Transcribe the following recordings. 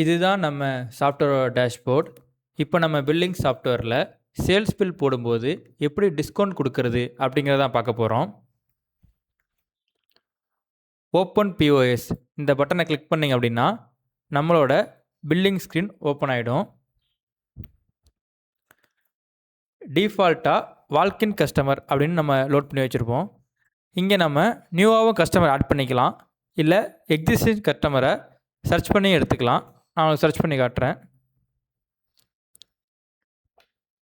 இதுதான் நம்ம சாஃப்ட்வேரோட டேஷ்போர்ட். இப்போ நம்ம பில்லிங் சாஃப்ட்வேரில் சேல்ஸ் பில் போடும்போது எப்படி டிஸ்கவுண்ட் கொடுக்கறது அப்படிங்கிறத பார்க்க போகிறோம். ஓப்பன் பிஓஎஸ் இந்த பட்டனை கிளிக் பண்ணிங்க அப்படின்னா நம்மளோட பில்லிங் ஸ்க்ரீன் ஓப்பன் ஆகிடும். டிஃபால்ட்டாக வால்கின் கஸ்டமர் அப்படின்னு நம்ம லோட் பண்ணி வச்சுருப்போம். இங்கே நம்ம நியூவாகவும் கஸ்டமர் ஆட் பண்ணிக்கலாம், இல்லை எக்ஸிஸ்டிங் கஸ்டமரை சர்ச் பண்ணி எடுத்துக்கலாம். நான் சர்ச் பண்ணி காட்டுறேன்.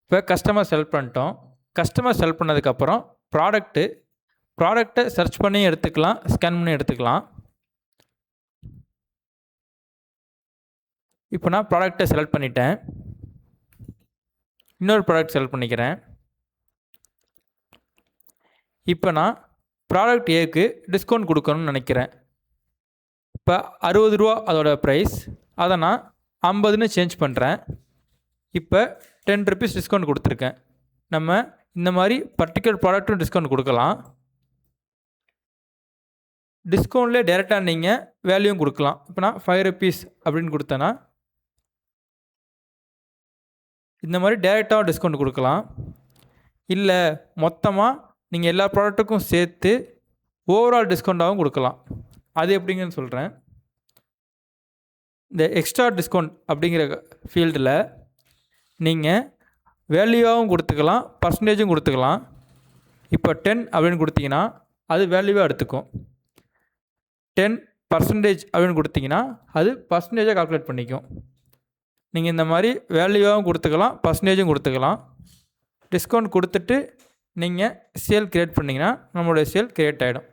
இப்போ கஸ்டமர் செலக்ட் பண்ணிட்டோம். கஸ்டமர் செலக்ட் பண்ணதுக்கப்புறம் ப்ராடக்ட்டை சர்ச் பண்ணி எடுத்துக்கலாம், ஸ்கேன் பண்ணி எடுத்துக்கலாம். இப்போ நான் ப்ராடக்ட்டை செலக்ட் பண்ணிட்டேன். இன்னொரு ப்ராடக்ட் செலக்ட் பண்ணிக்கிறேன். இப்போ நான் ப்ராடக்ட் ஏக்கு டிஸ்கவுண்ட் கொடுக்கணும்னு நினைக்கிறேன். இப்போ 60 ரூபா அதோட ப்ரைஸ், அதை நான் 50ன்னு சேஞ்ச் பண்ணுறேன். இப்போ 10 ருபீஸ் டிஸ்கவுண்ட் கொடுத்துருக்கேன். நம்ம இந்த மாதிரி பர்டிகுலர் ப்ராடக்ட்டும் டிஸ்கவுண்ட் கொடுக்கலாம். டிஸ்கவுண்ட்லேயே டேரெக்டாக நீங்கள் வேல்யூவும் கொடுக்கலாம். இப்போ நான் 5 ருபீஸ் அப்படின்னு கொடுத்தேன்னா இந்த மாதிரி டேரெக்டாக டிஸ்கவுண்ட் கொடுக்கலாம். இல்லை மொத்தமாக நீங்கள் எல்லா ப்ராடக்ட்டுக்கும் சேர்த்து ஓவரால் டிஸ்கவுண்ட்டாகவும் கொடுக்கலாம். அது எப்படிங்கன்னு சொல்கிறேன். இந்த எக்ஸ்ட்ரா டிஸ்கவுண்ட் அப்படிங்கிற ஃபீல்டில் நீங்கள் வேல்யூவாகவும் கொடுத்துக்கலாம், பர்சன்டேஜும் கொடுத்துக்கலாம். இப்போ 10 அப்படின்னு கொடுத்தீங்கன்னா அது வேல்யூவாக எடுத்துக்கும். 10% அப்படின்னு கொடுத்தீங்கன்னா அது பர்சன்டேஜாக கால்குலேட் பண்ணிக்கும். நீங்கள் இந்த மாதிரி வேல்யூவாகவும் கொடுத்துக்கலாம், பர்சன்டேஜும் கொடுத்துக்கலாம். டிஸ்கவுண்ட் கொடுத்துட்டு நீங்கள் சேல் க்ரியேட் பண்ணிங்கன்னா நம்மளுடைய சேல் க்ரியேட் ஆகிடும்.